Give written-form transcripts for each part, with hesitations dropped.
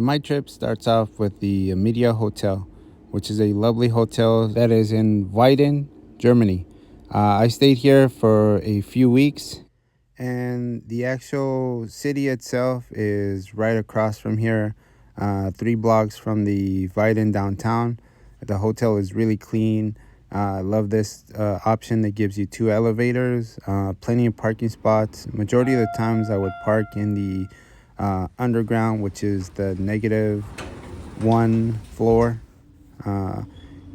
my trip starts off with the Media Hotel, which is a lovely hotel that is in Weiden, Germany. I stayed here for a few weeks, and the actual city itself is right across from here, 3 blocks from the Weiden downtown. The hotel is really clean. I love this option that gives you 2 elevators, plenty of parking spots. Majority of the times I would park in the underground, which is the -1 floor. Uh,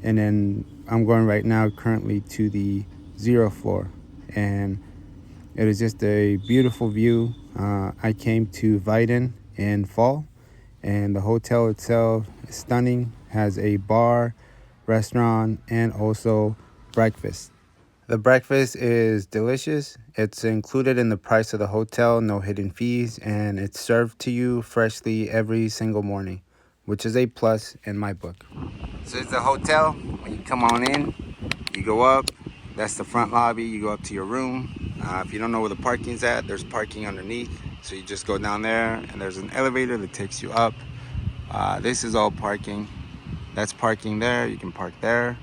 and then I'm going right now currently to the 0 floor. And it is just a beautiful view. I came to Weiden in fall, and the hotel itself is stunning, has a bar, restaurant, and also breakfast. The breakfast is delicious. It's included in the price of the hotel, no hidden fees, and it's served to you freshly every single morning, which is a plus in my book. So it's the hotel. When you come on in, you go up. That's the front lobby. You go up to your room. If you don't know where the parking's at, there's parking underneath. So you just go down there, and there's an elevator that takes you up. This is all parking. That's parking there. You can park there,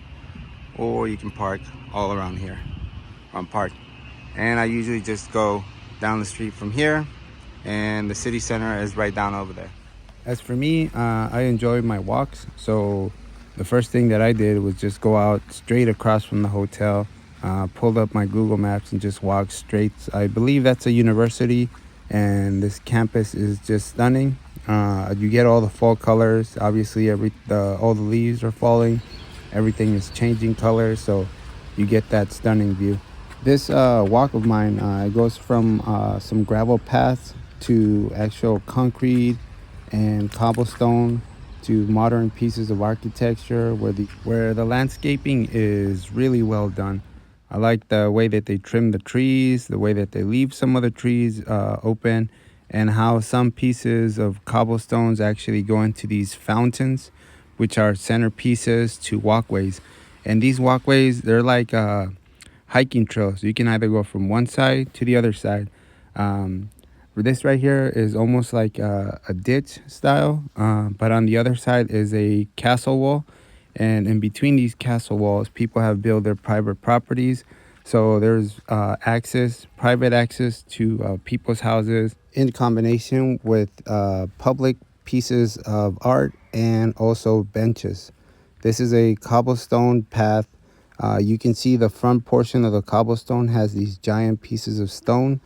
or you can park all around here on park. And I usually just go down the street from here, and the city center is right down over there. As for me, I enjoy my walks, so the first thing that I did was just go out straight across from the hotel, pulled up my Google Maps and just walked straight. I believe that's a university, and this campus is just stunning. You get all the fall colors. Obviously, all the leaves are falling. Everything is changing colors, so you get that stunning view. This walk of mine, it goes from some gravel paths to actual concrete and cobblestone to modern pieces of architecture where the landscaping is really well done. I like the way that they trim the trees, the way that they leave some of the trees open, and how some pieces of cobblestones actually go into these fountains, which are centerpieces to walkways. And these walkways, they're like hiking trails. You can either go from one side to the other side. This right here is almost like a ditch style, but on the other side is a castle wall. And in between these castle walls, people have built their private properties. So there's private access to people's houses in combination with public pieces of art and also benches. This is a cobblestone path. You can see the front portion of the cobblestone has these giant pieces of stone,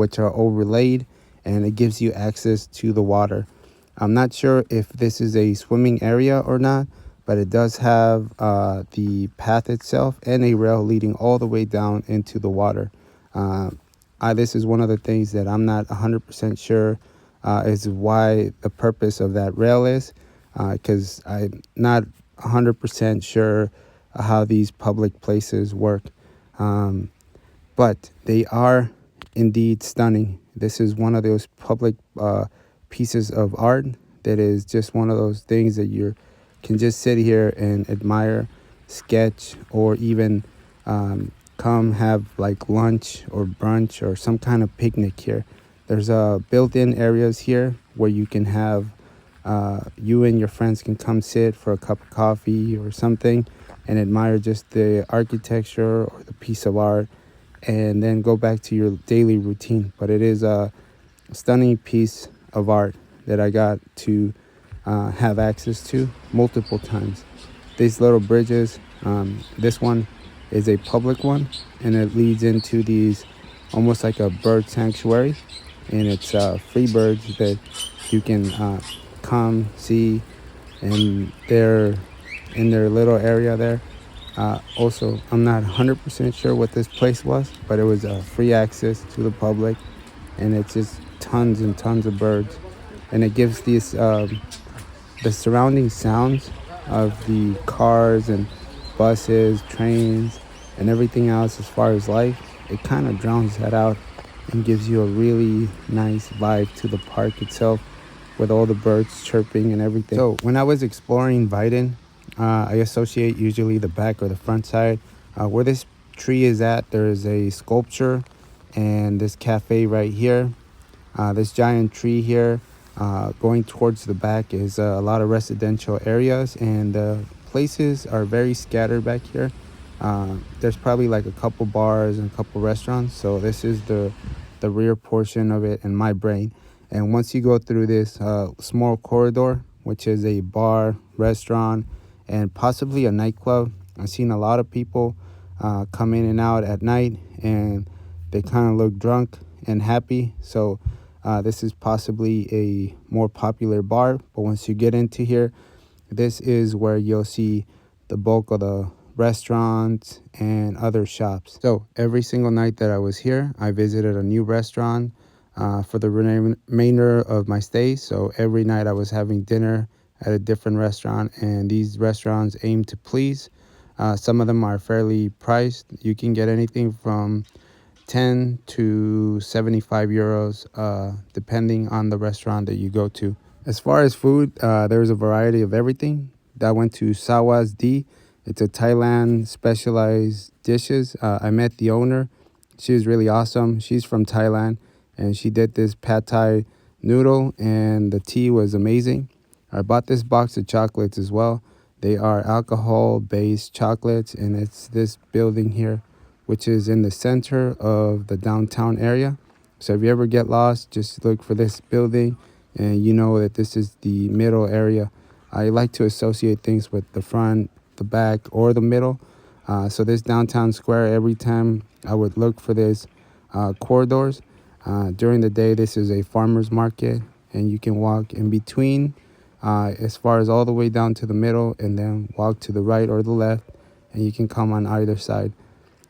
which are overlaid, and it gives you access to the water. I'm not sure if this is a swimming area or not, but it does have the path itself and a rail leading all the way down into the water. This is one of the things that I'm not 100% sure is why the purpose of that rail is, because I'm not 100% sure how these public places work. But they are indeed stunning. This is one of those public pieces of art that is just one of those things that you can just sit here and admire, sketch, or even come have like lunch or brunch or some kind of picnic here. There's built-in areas here where you can have you and your friends can come sit for a cup of coffee or something and admire just the architecture or the piece of art, and then go back to your daily routine. But it is a stunning piece of art that I got to have access to multiple times. These little bridges, this one is a public one, and it leads into these almost like a bird sanctuary, and it's free birds that you can come see, and they're in their little area there. Also, I'm not 100% sure what this place was, but it was free access to the public, and it's just tons and tons of birds, and it gives these the surrounding sounds of the cars and buses, trains, and everything else as far as life. It kind of drowns that out and gives you a really nice vibe to the park itself with all the birds chirping and everything. So when I was exploring Weiden, I associate usually the back or the front side. Where this tree is at, there is a sculpture and this cafe right here. This giant tree here, Going towards the back is a lot of residential areas, and the places are very scattered back here. There's probably like a couple bars and a couple restaurants. So this is the rear portion of it in my brain. And once you go through this small corridor, which is a bar, restaurant, and possibly a nightclub, I've seen a lot of people come in and out at night, and they kind of look drunk and happy. So this is possibly a more popular bar. But once you get into here, this is where you'll see the bulk of the restaurants and other shops. So every single night that I was here, I visited a new restaurant for the remainder of my stay. So every night I was having dinner at a different restaurant, and these restaurants aim to please. Some of them are fairly priced. You can get anything from 10 to 75 euros, depending on the restaurant that you go to. As far as food, there's a variety of everything. I went to Sawas D. It's a Thailand specialized dishes. I met the owner. She was really awesome. She's from Thailand, and she did this pad thai noodle, and the tea was amazing. I bought this box of chocolates as well. They are alcohol-based chocolates, and it's this building here, which is in the center of the downtown area. So if you ever get lost, just look for this building, and you know that this is the middle area. I like to associate things with the front, the back, or the middle. So this downtown square, every time I would look for this corridors. During the day, this is a farmer's market, and you can walk in between as far as all the way down to the middle, and then walk to the right or the left, and you can come on either side.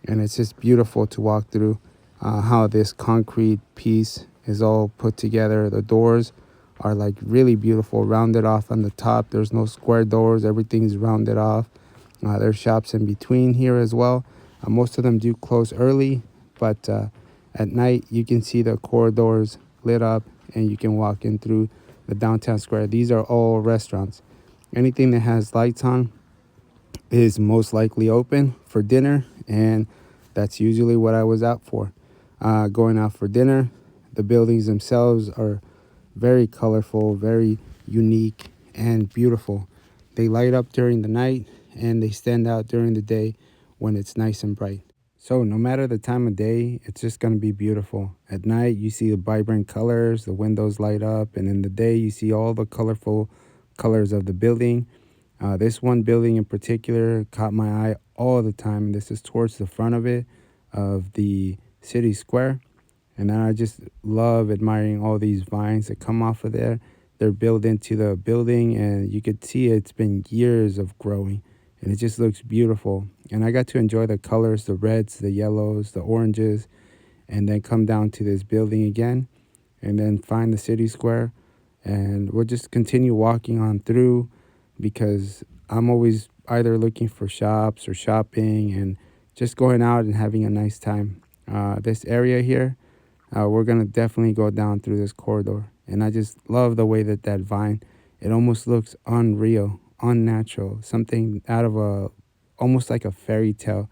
And it's just beautiful to walk through how this concrete piece is all put together. The doors are like really beautiful, rounded off on the top. There's no square doors, everything's rounded off. There's shops in between here as well. Most of them do close early, but at night you can see the corridors lit up, and you can walk in through the downtown square. These are all restaurants. Anything that has lights on is most likely open for dinner, and that's usually what I was out for. Going out for dinner. The buildings themselves are very colorful, very unique, and beautiful. They light up during the night, and they stand out during the day when it's nice and bright. So no matter the time of day, it's just going to be beautiful. At night, you see the vibrant colors, the windows light up, and in the day, you see all the colorful colors of the building. This one building in particular caught my eye all the time. This is towards the front of it, of the city square. And then I just love admiring all these vines that come off of there. They're built into the building, and you could see it's been years of growing, and it just looks beautiful. And I got to enjoy the colors, the reds, the yellows, the oranges, and then come down to this building again, and then find the city square. And we'll just continue walking on through, because I'm always either looking for shops or shopping and just going out and having a nice time. This area here, we're going to definitely go down through this corridor. And I just love the way that vine, it almost looks unreal, unnatural, something out of almost like a fairy tale.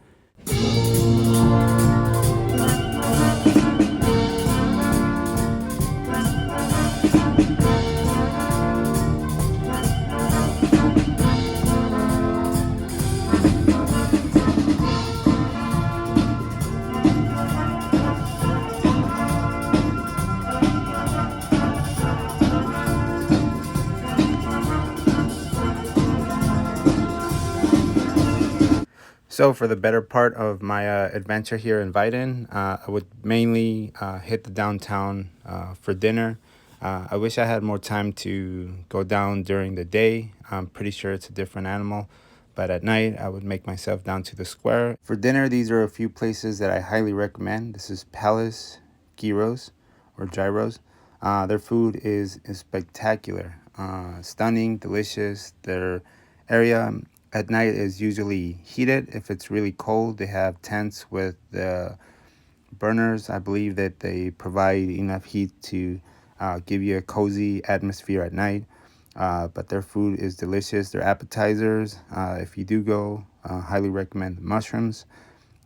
So for the better part of my adventure here in Weiden, I would mainly hit the downtown for dinner. I wish I had more time to go down during the day. I'm pretty sure it's a different animal. But at night, I would make myself down to the square. For dinner, these are a few places that I highly recommend. This is Palace Gyros or Gyros. Their food is spectacular, stunning, delicious. Their area at night is usually heated. If it's really cold, they have tents with the burners. I believe that they provide enough heat to give you a cozy atmosphere at night. But their food is delicious. Their appetizers, if you do go, highly recommend the mushrooms.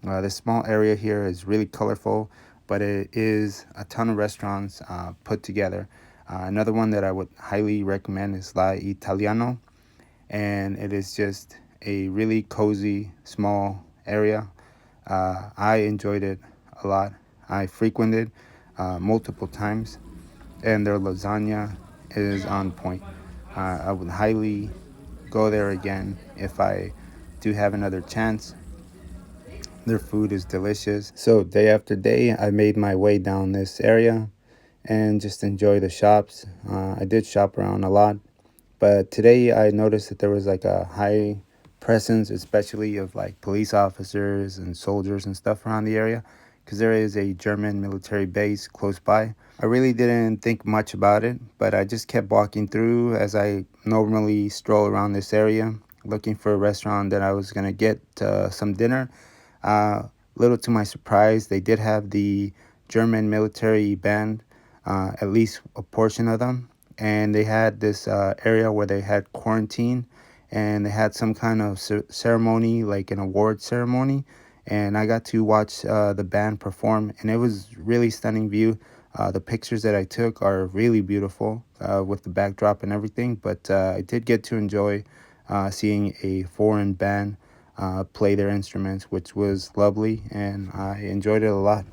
This small area here is really colorful, but it is a ton of restaurants put together. Another one that I would highly recommend is La Italiano, and it is just a really cozy, small area. I enjoyed it a lot. I frequented multiple times, and their lasagna is on point. I would highly go there again if I do have another chance. Their food is delicious. So, day after day, I made my way down this area and just enjoy the shops. I did shop around a lot, but today I noticed that there was like a high presence, especially of like police officers and soldiers and stuff around the area, because there is a German military base close by. I really didn't think much about it, but I just kept walking through as I normally stroll around this area, looking for a restaurant that I was gonna get some dinner. Little to my surprise, they did have the German military band, at least a portion of them, and they had this area where they had quarantine, and they had some kind of ceremony, like an award ceremony, and I got to watch the band perform, and it was really stunning view. The pictures that I took are really beautiful with the backdrop and everything, but I did get to enjoy seeing a foreign band play their instruments, which was lovely, and I enjoyed it a lot.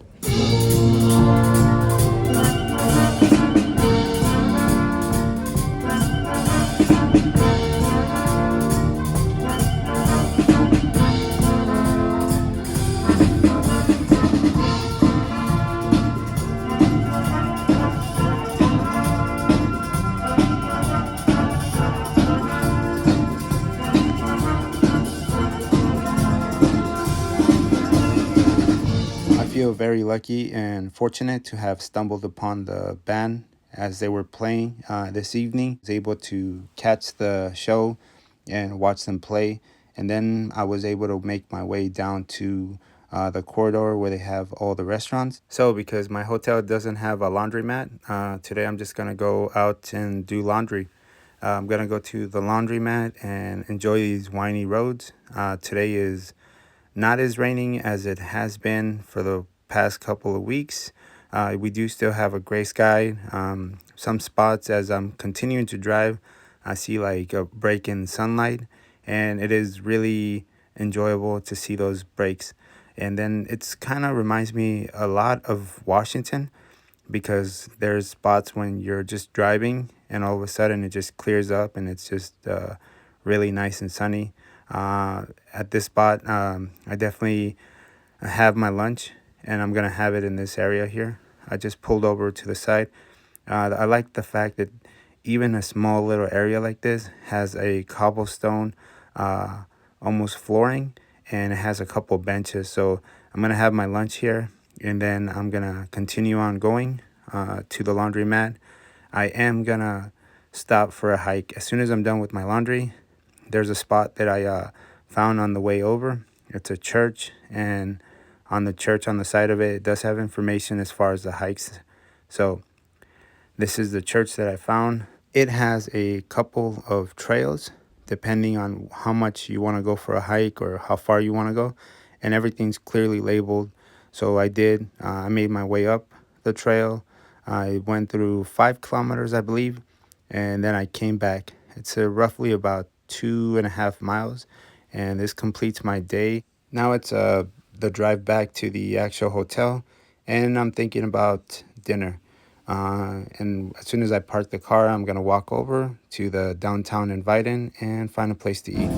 I feel very lucky and fortunate to have stumbled upon the band as they were playing this evening. I was able to catch the show and watch them play. And then I was able to make my way down to the corridor where they have all the restaurants. So, because my hotel doesn't have a laundromat, today I'm just going to go out and do laundry. I'm going to go to the laundromat and enjoy these windy roads. Today is not as raining as it has been for the past couple of weeks. We do still have a gray sky. Some spots as I'm continuing to drive, I see like a break in sunlight, and it is really enjoyable to see those breaks. And then it's kind of reminds me a lot of Washington, because there's spots when you're just driving and all of a sudden it just clears up and it's just really nice and sunny. At this spot, I definitely have my lunch, and I'm gonna have it in this area here. I just pulled over to the side. I like the fact that even a small little area like this has a cobblestone uh, almost flooring, and it has a couple benches. So I'm gonna have my lunch here, and then I'm gonna continue on going to the laundromat. I am gonna stop for a hike as soon as I'm done with my laundry. There's a spot that I found on the way over. It's a church, and on the church on the side of it, it does have information as far as the hikes. So this is the church that I found. It has a couple of trails depending on how much you want to go for a hike or how far you want to go, and everything's clearly labeled. So I did. I made my way up the trail. I went through 5 kilometers, I believe, and then I came back. It's roughly about 2.5 miles, and this completes my day. Now it's the drive back to the actual hotel, and I'm thinking about dinner. And as soon as I park the car, I'm gonna walk over to the downtown in Weiden and find a place to eat.